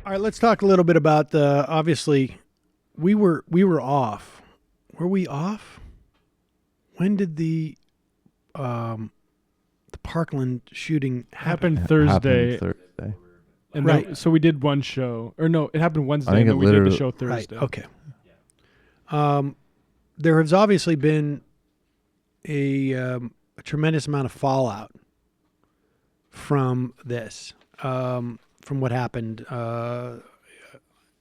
All right, let's talk a little bit about obviously we were off. Were we off? When did the Parkland shooting happen? Happened Thursday. Happened Thursday. And Right. so we did one show. Or no, it happened Wednesday, I think and then it we did the literally- show Right. Thursday. Okay. There has obviously been a tremendous amount of fallout from this, from what happened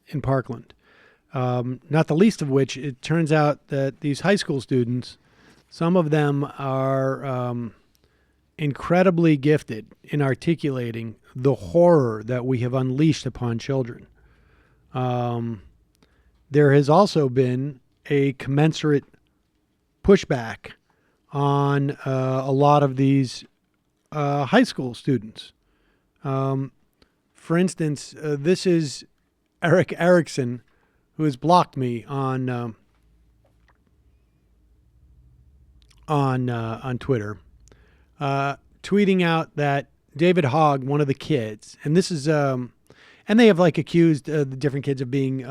in Parkland. Not the least of which, it turns out that these high school students, some of them are incredibly gifted in articulating the horror that we have unleashed upon children. There has also been a commensurate pushback on a lot of these high school students. For instance, this is Erick Erickson, who has blocked me on Twitter, tweeting out that David Hogg, one of the kids, and this is and they have like accused the different kids of being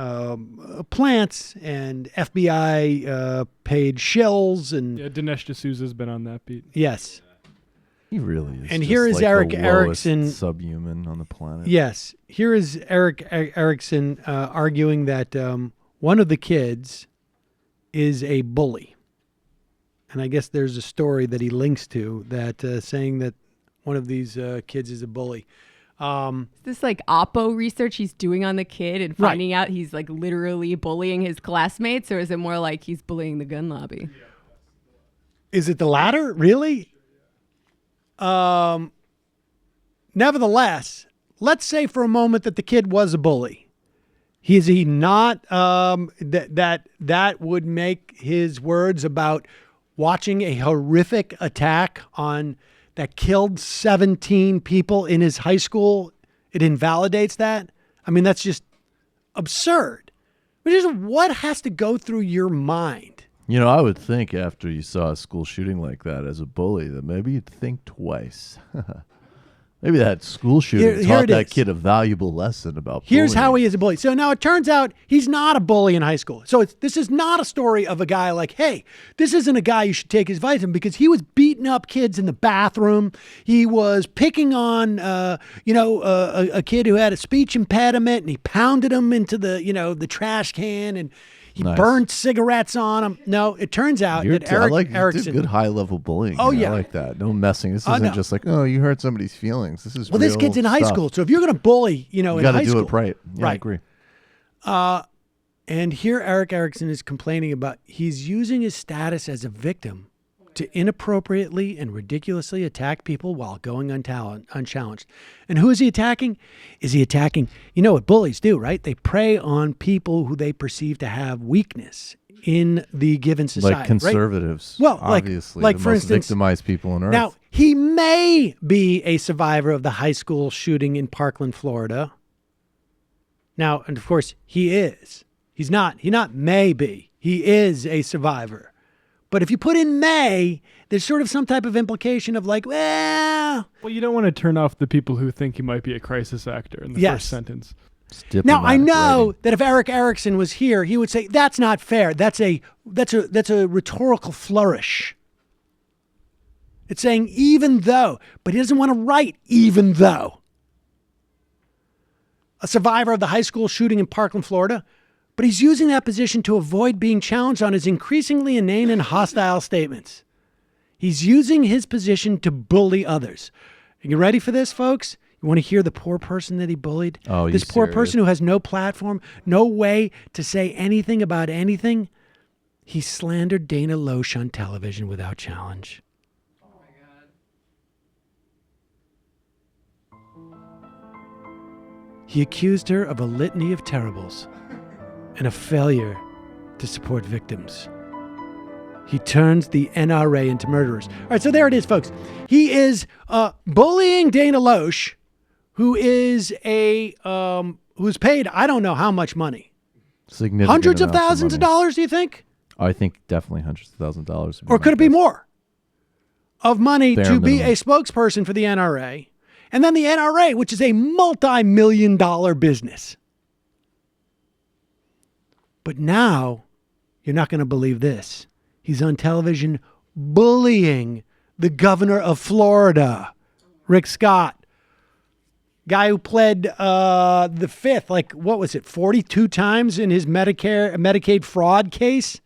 plants and FBI paid shills and Yeah, Dinesh D'Souza's been on that beat. yes. He really is. And just here is like Erick the Erickson- lowest subhuman on the planet. Yes. Here is Erick Erickson arguing that one of the kids is a bully. And I guess there's a story that he links to that saying that one of these kids is a bully. Is this like Oppo research he's doing on the kid and Right. finding out he's like literally bullying his classmates, or is it more like he's bullying the gun lobby? Is it the latter? Really? Nevertheless, let's say for a moment that the kid was a bully. Is he not? That would make his words about watching a horrific attack on that killed 17 people in his high school. It invalidates that. I mean, that's just absurd. Which is what has to go through your mind. You know, I would think after you saw a school shooting like that as a bully that maybe you'd think twice. Maybe that school shooting Here taught it that is. kid a valuable lesson about Here's bullying. how he is a bully. So now it turns out he's not a bully in high school. So this is not a story of a guy like, hey, this isn't a guy you should take his advice from, because he was beating up kids in the bathroom. He was picking on, a kid who had a speech impediment, and he pounded him into the trash can, and he Nice. burned cigarettes on him. No, it turns out that I Erick like you Erickson. did good high level bullying. Oh, I yeah. like that. No messing. This isn't no. just like, oh, you hurt somebody's feelings. This is Well, this real kid's in high stuff. school. So if you're going to bully, in You got high to do school. it right. Yeah, I Right. agree. And here Erick Erickson is complaining about he's using his status as a victim to inappropriately and ridiculously attack people while going unchallenged. And who is he attacking? Is he attacking, you know what bullies do, right? They prey on people who they perceive to have weakness in the given society. Like conservatives. Well, like- obviously, like the for most instance- victimized people on earth. Right? Now, he may be a survivor of the high school shooting in Parkland, Florida. Now, and of course, he is. He not may be. He is a survivor. But if you put in may, there's sort of some type of implication of like, well, Well, you don't want to turn off the people who think he might be a crisis actor in the Yes. first sentence. It's now I diplomatic know writing. that if Erick Erickson was here, he would say that's not fair. That's a rhetorical flourish. It's saying even though, but he doesn't want to write even though. A survivor of the high school shooting in Parkland, Florida, but he's using that position to avoid being challenged on his increasingly inane and hostile statements. He's using his position to bully others. Are you ready for this, folks? You want to hear the poor person that he bullied? Oh, you this poor serious? person who has no platform, no way to say anything about anything. He slandered Dana Loesch on television without challenge. He accused her of a litany of terribles and a failure to support victims. He turns the NRA into murderers. All right, so there it is, folks. He is bullying Dana Loesch, who is who's paid I don't know how much money, Significant hundreds of amounts thousands of money. dollars. Do you think, I think definitely hundreds of thousands of dollars. or could it be more, of money Bare to be minimum. a spokesperson for the NRA, and then the NRA, which is a multi-million-dollar business, But now, you're not going to believe this. He's on television bullying the governor of Florida, Rick Scott. Guy who pled the fifth, like, what was it, 42 times in his Medicaid fraud case?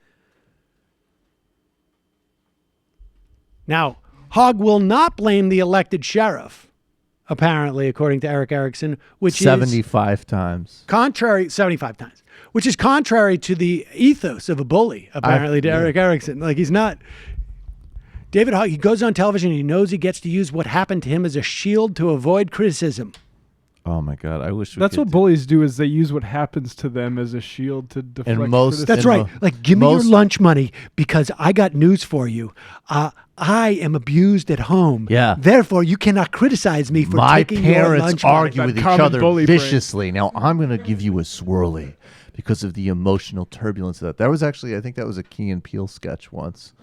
Now, Hogg will not blame the elected sheriff, apparently, according to Erick Erickson, which 75 times. Contrary, 75 times, which is contrary to the ethos of a bully, apparently, to Erick Erickson. Like, he's not... David Hogg, he goes on television and he knows he gets to use what happened to him as a shield to avoid criticism. Oh my God! I wish That's what bullies do. Is they use what happens to them as a shield to deflect criticism. That's right. Like, give me your lunch money because I got news for you. I am abused at home. Yeah. Therefore, you cannot criticize me for taking your lunch money. My parents argue with each other viciously. Now I'm going to give you a swirly because of the emotional turbulence of that. That was actually, I think that was a Key and Peele sketch once.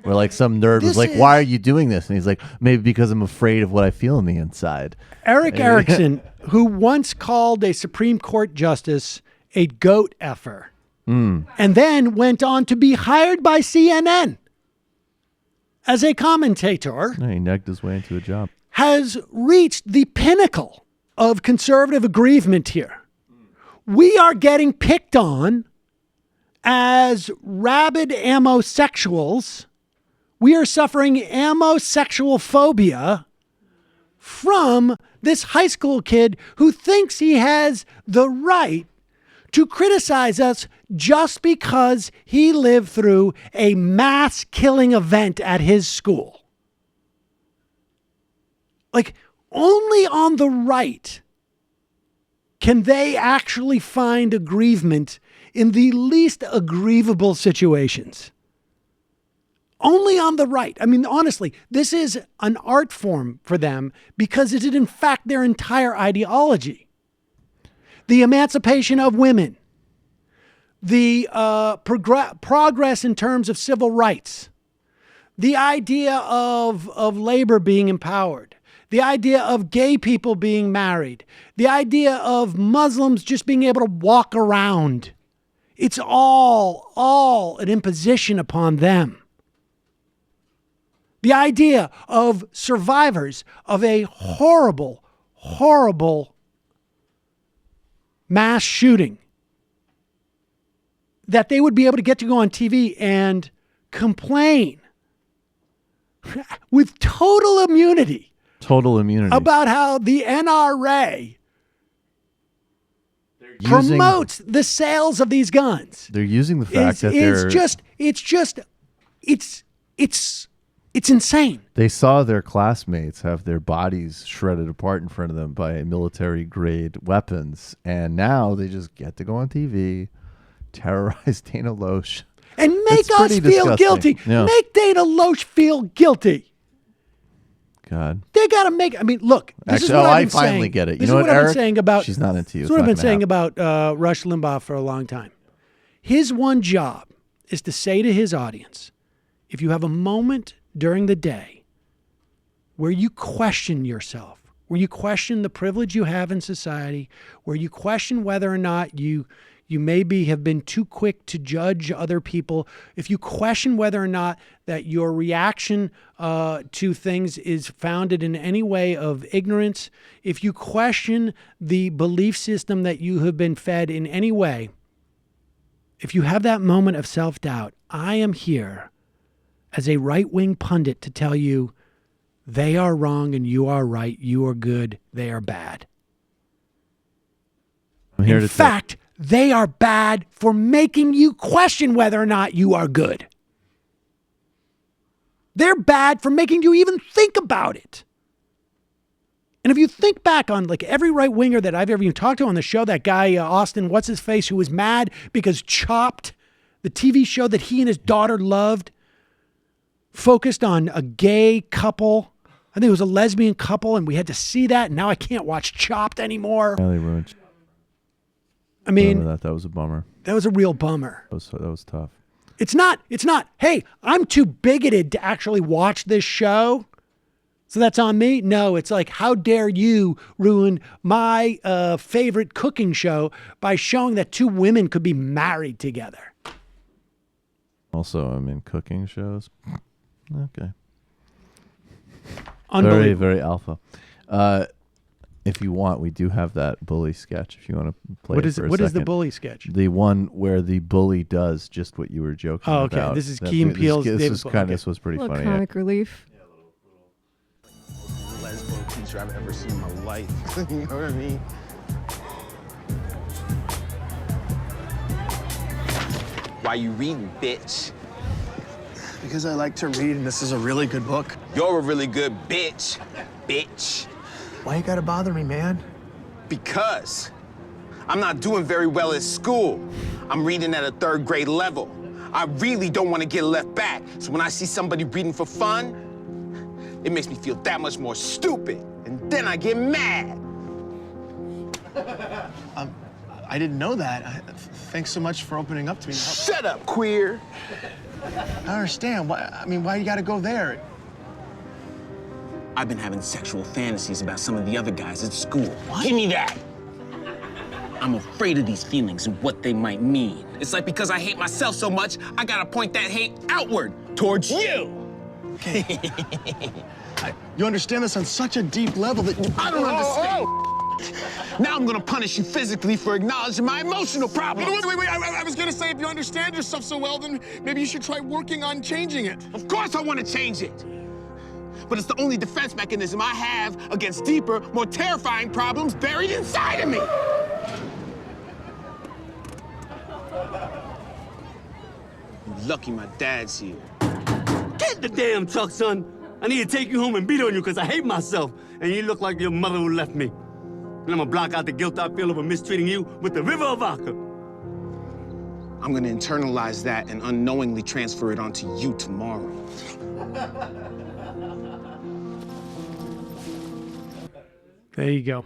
Where like some nerd was like, why are you doing this? And he's like, maybe because I'm afraid of what I feel on the inside. Erick Erickson, who once called a Supreme Court justice a goat effer, and then went on to be hired by CNN as a commentator. No, he negged his way into a job. Has reached the pinnacle of conservative aggrievement here. We are getting picked on as rabid ammosexuals. We are suffering ammosexual phobia from this high school kid who thinks he has the right to criticize us just because he lived through a mass killing event at his school. Like, only on the right can they actually find aggrievement in the least aggrievable situations. Only on the right. I mean, honestly, this is an art form for them because it is in fact their entire ideology. The emancipation of women, the progress in terms of civil rights, the idea of labor being empowered, the idea of gay people being married, the idea of Muslims just being able to walk around. It's all an imposition upon them. The idea of survivors of a horrible, horrible mass shooting, that they would be able to get to go on TV and complain with total immunity. About how the NRA promotes the sales of these guns. They're using the fact that it's insane. They saw their classmates have their bodies shredded apart in front of them by military-grade weapons, and now they just get to go on TV, terrorize Dana Loesch. And make us feel guilty. Yeah. Make Dana Loesch feel guilty. God. They got to make... I mean, look. This is what I've been finally saying. get it. You this know is what, I've Eric? Been saying about, she's not into you. This is what I've been saying about Rush Limbaugh for a long time. His one job is to say to his audience, if you have a moment during the day where you question yourself, where you question the privilege you have in society, where you question whether or not you maybe have been too quick to judge other people, if you question whether or not that your reaction to things is founded in any way of ignorance, if you question the belief system that you have been fed in any way, if you have that moment of self-doubt, I am here as a right-wing pundit to tell you they are wrong and you are right, you are good, they are bad. In fact, they are bad for making you question whether or not you are good. They're bad for making you even think about it. And if you think back on like every right-winger that I've ever even talked to on the show, that guy, Austin, what's-his-face, who was mad because Chopped, the TV show that he and his daughter loved, focused on a gay couple. I think it was a lesbian couple, and we had to see that, and now I can't watch Chopped anymore. Yeah, they ruined. I mean, that was a bummer. That was a real bummer. That was tough. It's not, hey, I'm too bigoted to actually watch this show. So that's on me? No, it's like, how dare you ruin my favorite cooking show by showing that two women could be married together. Also, I'm in cooking shows. Okay. Unbelievable. Very, very alpha. If you want, we do have that bully sketch. If you want to play What it is for a what is the second. bully sketch? The one where the bully does just what you were joking Oh, okay. about. This is Key and Peele's David Hogg. This was pretty Little funny. comic relief. Lesbo teacher I've ever seen in my life. You know what I mean? Why you reading, bitch? Because I like to read, and this is a really good book. You're a really good bitch, bitch. Why you gotta bother me, man? Because I'm not doing very well at school. I'm reading at a 3rd grade level. I really don't want to get left back. So when I see somebody reading for fun, it makes me feel that much more stupid. And then I get mad. I didn't know that. Thanks so much for opening up to me. Shut up, queer. I don't understand. Why you gotta go there? I've been having sexual fantasies about some of the other guys at school. What? Give me that. I'm afraid of these feelings and what they might mean. It's like because I hate myself so much, I gotta point that hate outward towards you. Okay. You understand this on such a deep level that you... I don't understand. Now I'm gonna punish you physically for acknowledging my emotional problems. Wait. I was gonna say, if you understand yourself so well, then maybe you should try working on changing it. Of course I want to change it. But it's the only defense mechanism I have against deeper, more terrifying problems buried inside of me. You're lucky my dad's here. Get the damn truck, son. I need to take you home and beat on you because I hate myself. And you look like your mother who left me. And I'm gonna block out the guilt I feel over mistreating you with the river of vodka. I'm gonna internalize that and unknowingly transfer it onto you tomorrow. There you go.